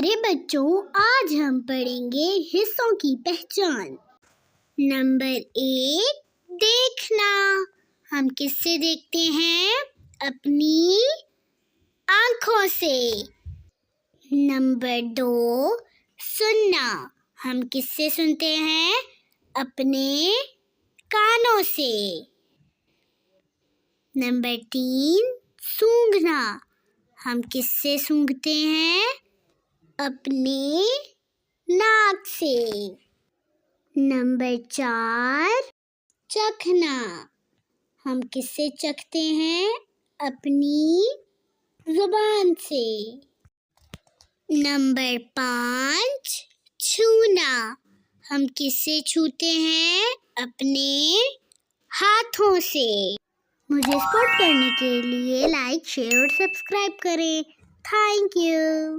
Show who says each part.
Speaker 1: प्यारे बच्चों, आज हम पढ़ेंगे हिस्सों की पहचान। नंबर 1, देखना। हम किससे देखते हैं? अपनी आँखों से। नंबर 2, सुनना। हम किससे सुनते हैं? अपने कानों से। नंबर 3, सूंघना। हम किससे सूंघते हैं? अपने नाक से। नंबर 4, चखना। हम किससे चखते हैं? अपनी जुबान से। नंबर 5, छूना। हम किससे छूते हैं? अपने हाथों से। मुझे सपोर्ट करने के लिए लाइक, शेयर और सब्सक्राइब करें। Thank you.